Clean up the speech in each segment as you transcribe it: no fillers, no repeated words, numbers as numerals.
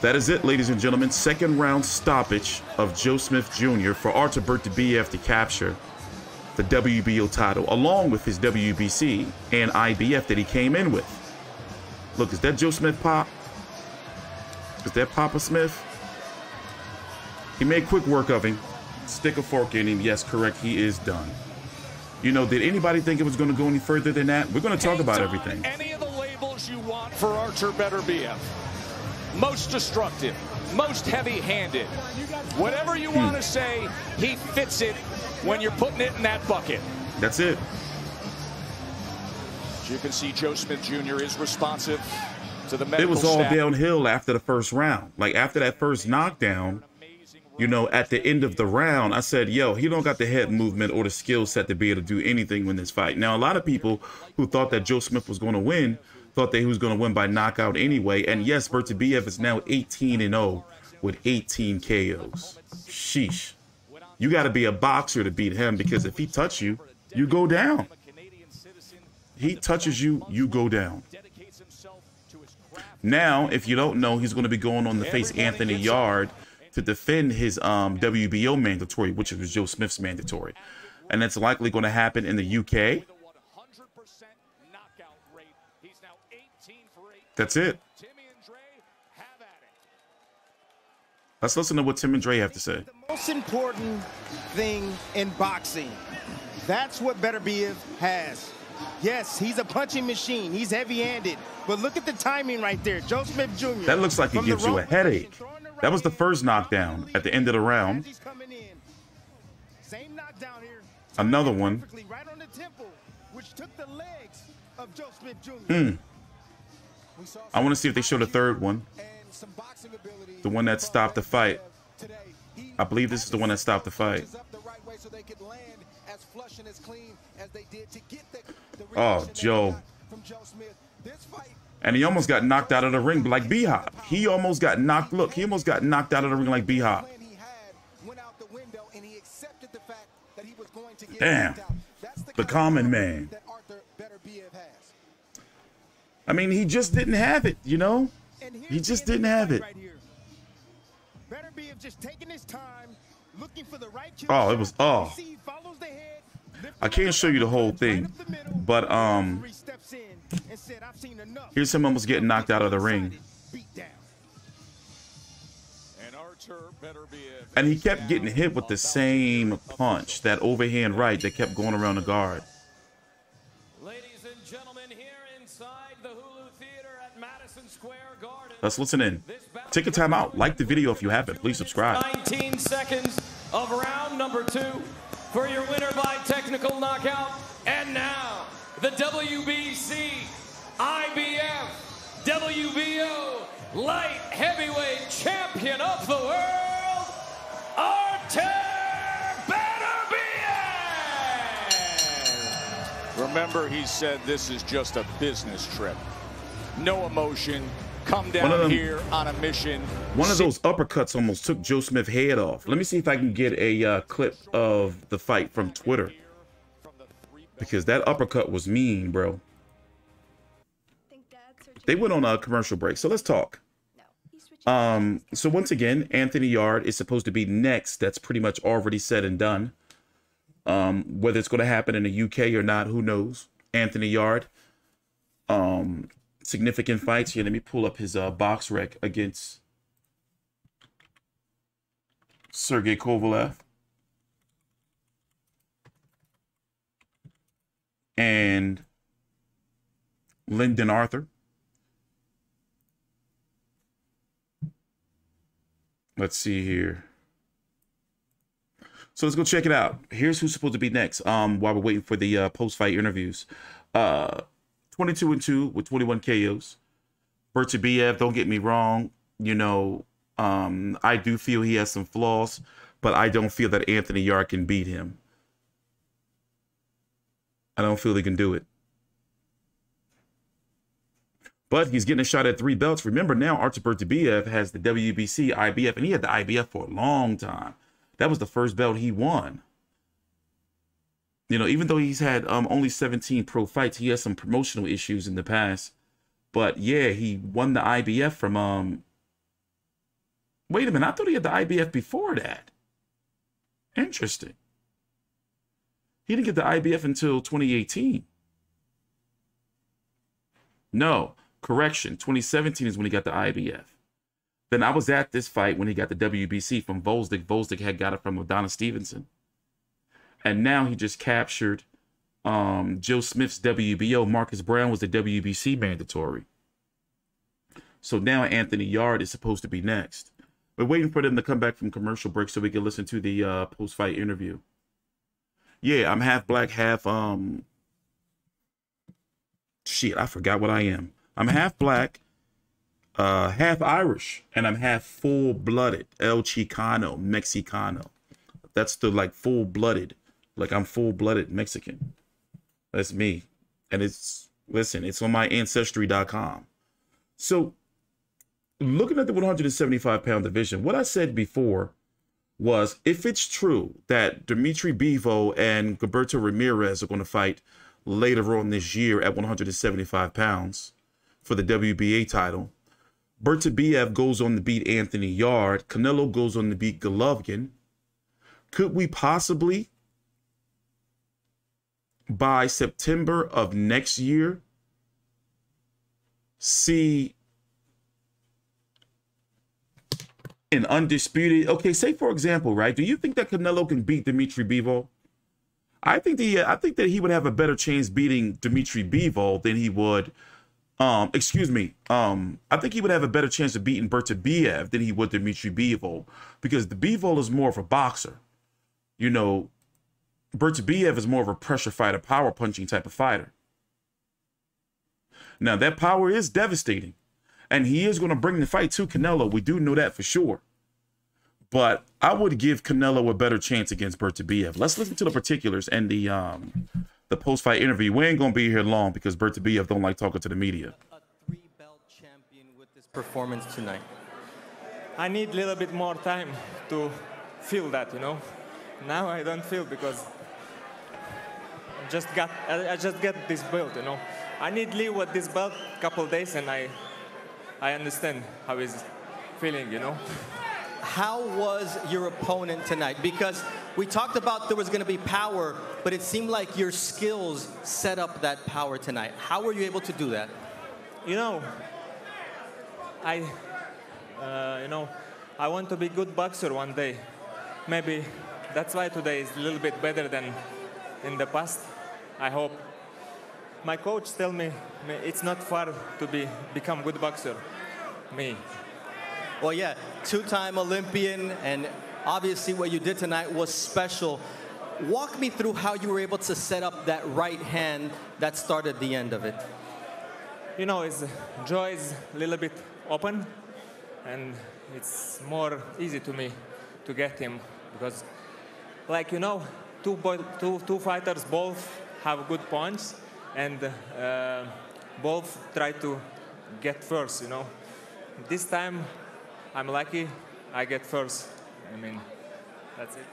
That is it, ladies and gentlemen. Second round stoppage of Joe Smith Jr. for Artur Beterbiev to capture the WBO title, along with his WBC and IBF that he came in with. Look, is that Joe Smith Pop? Is that Papa Smith? He made quick work of him. Stick a fork in him. Yes, correct. He is done. You know, did anybody think it was going to go any further than that? We're going to talk about everything. Any of the labels you want for Artur Beterbiev. Most destructive, most heavy-handed. Whatever you want to say, he fits it when you're putting it in that bucket. That's it. As you can see, Joe Smith Jr. is responsive to the medical It was all staff. downhill after the first round. Like, after that first knockdown, you know, at the end of the round, I said, yo, he don't got the head movement or the skill set to be able to do anything in this fight. Now, a lot of people who thought that Joe Smith was going to win thought that he was going to win by knockout anyway. And yes, Beterbiev is now 18-0 with 18 KOs. Sheesh. You got to be a boxer to beat him, because if he touches you, you go down. He touches you, you go down. Now, if you don't know, he's going to be going on to face Anthony Yarde to defend his WBO mandatory, which was Joe Smith's mandatory. And that's likely going to happen in the UK. That's it. Let's listen to what Tim and Dre have to say. The most important thing in boxing, that's what Beterbiev has. Yes, he's a punching machine. He's heavy-handed. But look at the timing right there. Joe Smith Jr. That looks like he gives you a headache. That was the first knockdown at the end of the round. Another one. I want to see if they show the third one. The one that stopped the fight. I believe this is the one that stopped the fight. Oh, Joe. And he almost got knocked out of the ring like B-Hop. He almost got knocked. Look, he almost got knocked out of the ring like B-Hop. Damn. The common man. I mean, he just didn't have it, you know? He just didn't have it. Oh, it was, oh. I can't show you the whole thing, but here's him almost getting knocked out of the ring. And he kept getting hit with the same punch, that overhand right that kept going around the guard. Ladies and gentlemen, here inside the Hulu Theater at Madison Square Garden. Let's listen in. Take a time out. Like the video if you haven't. Please subscribe. 19 seconds of round number 2 for your winner by technical knockout. And now, the WBC, IBF, WBO light heavyweight champion of the world, Artur Beterbiev. Remember, he said this is just a business trip. No emotion. Come down here on a mission. One of those uppercuts almost took Joe Smith's head off. Let me see if I can get a clip of the fight from Twitter, because that uppercut was mean, bro. They went on a commercial break, so let's talk. So once again, Anthony Yarde is supposed to be next. That's pretty much already said and done. Whether it's going to happen in the UK or not, who knows? Anthony Yarde. Significant fights here. Let me pull up his box rec against Sergey Kovalev and Lyndon Arthur. Let's see here. So let's go check it out. Here's who's supposed to be next. While we're waiting for the post-fight interviews. 22-2 with 21 KOs. Beterbiev, don't get me wrong. You know, I do feel he has some flaws, but I don't feel that Anthony Yarde can beat him. I don't feel he can do it. But he's getting a shot at 3 belts. Remember now, Artur Beterbiev has the WBC, IBF, and he had the IBF for a long time. That was the first belt he won. You know, even though he's had only 17 pro fights, he has some promotional issues in the past. But yeah, he won the IBF from Wait a minute. I thought he had the IBF before that. Interesting. He didn't get the IBF until 2018. No, correction. 2017 is when he got the IBF. Then I was at this fight when he got the WBC from Volzdik. Volzdik had got it from Adonis Stevenson. And now he just captured Joe Smith's WBO. Marcus Brown was the WBC mandatory. So now Anthony Yarde is supposed to be next. We're waiting for them to come back from commercial break so we can listen to the post-fight interview. Yeah, I'm half black, half shit, I forgot what I am. I'm half black, half Irish, and I'm half full-blooded El Chicano, Mexicano. That's the like full-blooded, like I'm full-blooded Mexican. That's me. And it's, listen, it's on my ancestry.com. So looking at the 175-pound division, what I said before was, if it's true that Dimitri Bivol and Gilberto Ramirez are going to fight later on this year at 175 pounds for the WBA title, Beterbiev goes on to beat Anthony Yarde, Canelo goes on to beat Golovkin, could we possibly, by September of next year, see an undisputed, okay, say for example, right? Do you think that Canelo can beat Dimitri Bivol? I think that he would have a better chance beating Dimitri Bivol than he would, I think he would have a better chance of beating Beterbiev than he would Dimitri Bivol, because the Bivol is more of a boxer. You know, Beterbiev is more of a pressure fighter, power punching type of fighter. Now that power is devastating. And he is going to bring the fight to Canelo. We do know that for sure. But I would give Canelo a better chance against Beterbiev. Let's listen to the particulars and the post-fight interview. We ain't going to be here long because Beterbiev don't like talking to the media. A three-belt champion with this performance tonight. I need a little bit more time to feel that, you know. Now I don't feel because I just get this belt, you know. I need to live with this belt a couple days and I understand how he's feeling, you know. How was your opponent tonight? Because we talked about there was going to be power, but it seemed like your skills set up that power tonight. How were you able to do that? You know, I want to be a good boxer one day. Maybe that's why today is a little bit better than in the past. I hope. My coach tell me it's not far to become good boxer. Me. Well, yeah, two-time Olympian, and obviously what you did tonight was special. Walk me through how you were able to set up that right hand that started the end of it. You know, his jaw is a little bit open, and it's more easy to me to get him because, like, you know, two fighters both have good points, and both try to get first, you know. This time, I'm lucky I get first. I mean, that's it.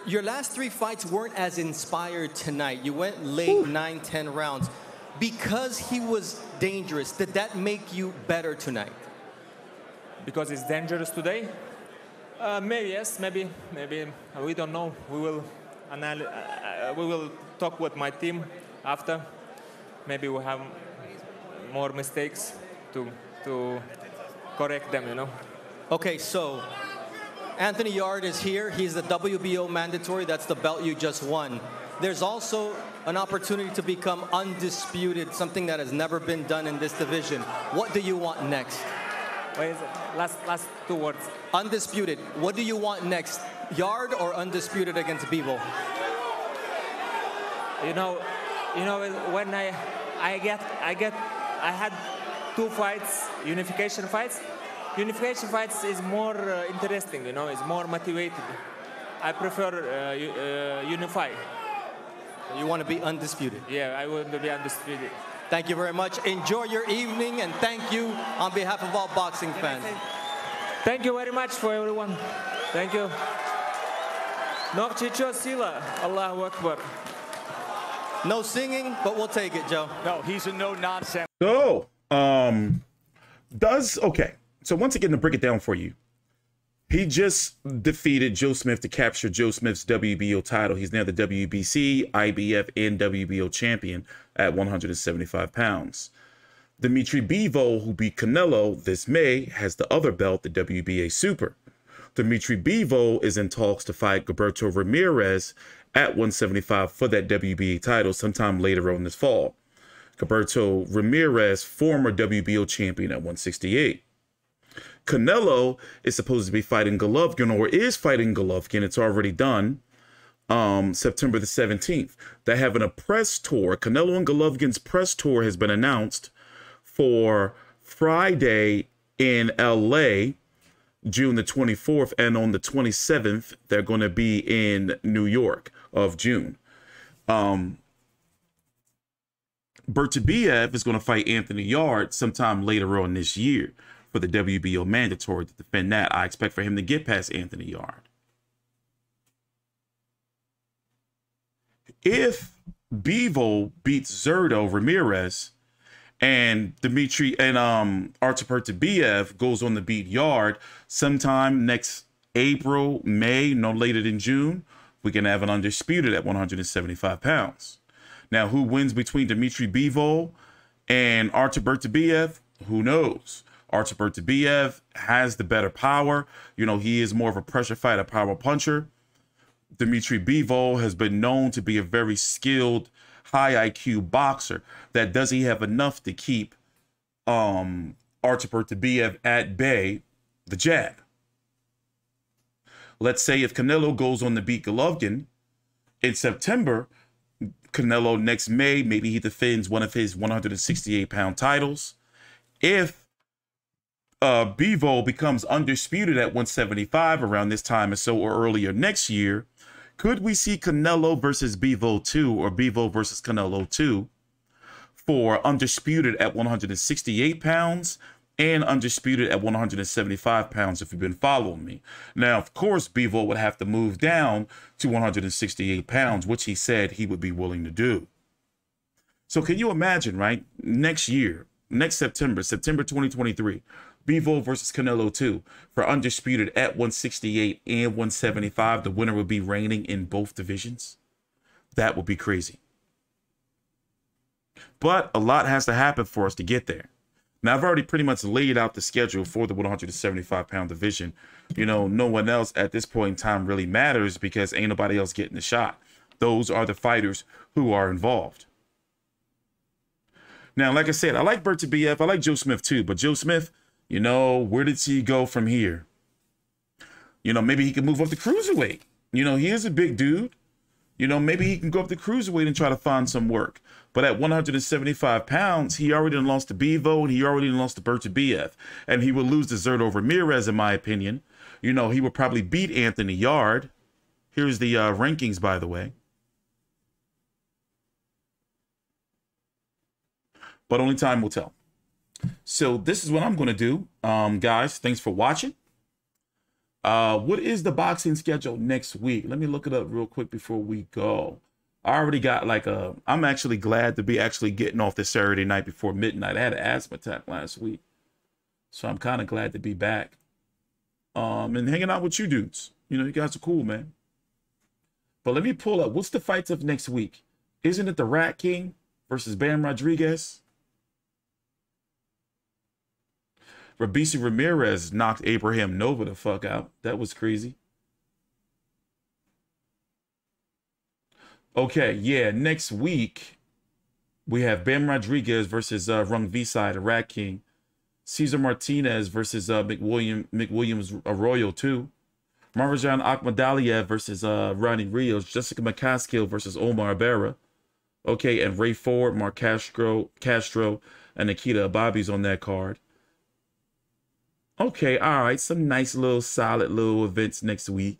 Your last three fights weren't as inspired tonight. You went late, 9-10 rounds. Because he was dangerous, did that make you better tonight? Because it's dangerous today? Maybe yes, maybe we don't know. We will talk with my team after. Maybe we'll have more mistakes to correct them, you know. Okay, so Anthony Yarde is here. He's the WBO mandatory. That's the belt you just won. There's also an opportunity to become undisputed, something that has never been done in this division. What do you want next? What is it? Last two words. Undisputed. What do you want next? Yarde or undisputed against Bivol? You know, when I had two fights, unification fights. Unification fights is more interesting, you know, it's more motivated. I prefer unify. You want to be undisputed? Yeah, I want to be undisputed. Thank you very much. Enjoy your evening, and thank you on behalf of all boxing fans. Thank you very much for everyone. Thank you. Nokchicho Sila, Allahu Akbar. No singing, but we'll take it, Joe. No, he's a no-nonsense. So, okay. So once again, to break it down for you, He just defeated Joe Smith to capture Joe Smith's WBO title. He's now the WBC, IBF, and WBO champion at 175 pounds. Dimitri Bivol, who beat Canelo this May, has the other belt, the WBA Super. Dimitri Bivol is in talks to fight Gilberto Ramirez at 175 for that WBA title sometime later on this fall. Gilberto Ramirez, former WBO champion at 168. Canelo is supposed to be fighting Golovkin, or is fighting Golovkin. It's already done. September the 17th. They're having a press tour. Canelo and Golovkin's press tour has been announced for Friday in LA, June the 24th, and on the 27th, they're going to be in New York of June. Beterbiev is going to fight Anthony Yarde sometime later on this year for the WBO mandatory to defend that. I expect for him to get past Anthony Yarde. If Bivol beats Zurdo Ramirez and Dimitri and Artur Beterbiev goes on to beat Yarde sometime next April, May, no later than June, we can have an undisputed at 175 pounds. Now, who wins between Dimitri Bivol and Artur Beterbiev? Who knows? Artur Beterbiev has the better power. You know, he is more of a pressure fighter, power puncher. Dimitri Bivol has been known to be a very skilled, high IQ boxer. That does he have enough to keep Artur Beterbiev at bay, the jab. Let's say if Canelo goes on to beat Golovkin in September, Canelo next May, maybe he defends one of his 168-pound titles. If Bivol becomes undisputed at 175 around this time or so, or earlier next year, could we see Canelo versus Bivol 2 or Bivol versus Canelo 2 for undisputed at 168 pounds and undisputed at 175 pounds if you've been following me? Now, of course, Bivol would have to move down to 168 pounds, which he said he would be willing to do. So can you imagine, right? Next year, next September 2023, Bivol versus Canelo 2 for undisputed at 168 and 175. The winner would be reigning in both divisions. That would be crazy. But a lot has to happen for us to get there. Now, I've already pretty much laid out the schedule for the 175-pound division. You know, no one else at this point in time really matters because ain't nobody else getting the shot. Those are the fighters who are involved. Now, like I said, I like Beterbiev. I like Joe Smith too. But Joe Smith, you know, where did he go from here? You know, maybe he can move up to cruiserweight. You know, he is a big dude. You know, maybe he can go up to cruiserweight and try to find some work. But at 175 pounds, he already lost to Bivol and he already lost to Beterbiev. And he would lose to Zurdo Ramirez, in my opinion. You know, he would probably beat Anthony Yarde. Here's the rankings, by the way. But only time will tell. So this is what I'm going to do. Guys, thanks for watching. What is the boxing schedule next week? Let me look it up real quick before we go. I already got like I'm actually glad to be actually getting off this Saturday night before midnight. I had an asthma attack last week. So I'm kind of glad to be back. And hanging out with you dudes. You know, you guys are cool, man. But let me pull up. What's the fights of next week? Isn't it the Rat King versus Bam Rodriguez? Robeisy Ramirez knocked Abraham Nova the fuck out. That was crazy. Okay, yeah, next week we have Bam Rodriguez versus Rung Visai, the Rat King. Cesar Martinez versus McWilliams Arroyo 2. Marjan Akhmadaliev versus Ronnie Rios. Jessica McCaskill versus Omar Berra. Okay, and Ray Ford, Mark Castro, and Nikita Ababi's on that card. Okay, all right, some nice little solid little events next week.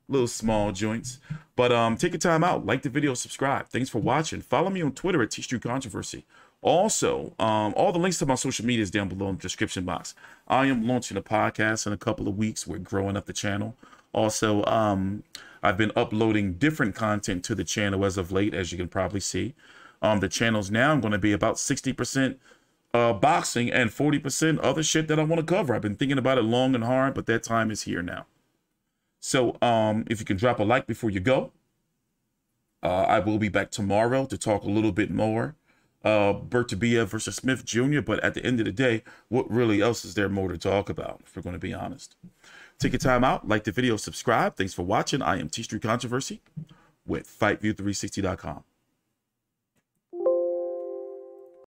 Little small joints. But take your time out. Like the video, subscribe. Thanks for watching. Follow me on Twitter at TStreetControversy. Also, all the links to my social media is down below in the description box. I am launching a podcast in a couple of weeks. We're growing up the channel. Also, I've been uploading different content to the channel as of late, as you can probably see. The channel's now going to be about 60% boxing and 40% other shit that I want to cover. I've been thinking about it long and hard, but that time is here now. So if you can drop a like before you go, I will be back tomorrow to talk a little bit more. Beterbiev versus Smith Jr. But at the end of the day, what really else is there more to talk about, if we're going to be honest? Take your time out, like the video, subscribe. Thanks for watching. I am T Street Controversy with FightView360.com.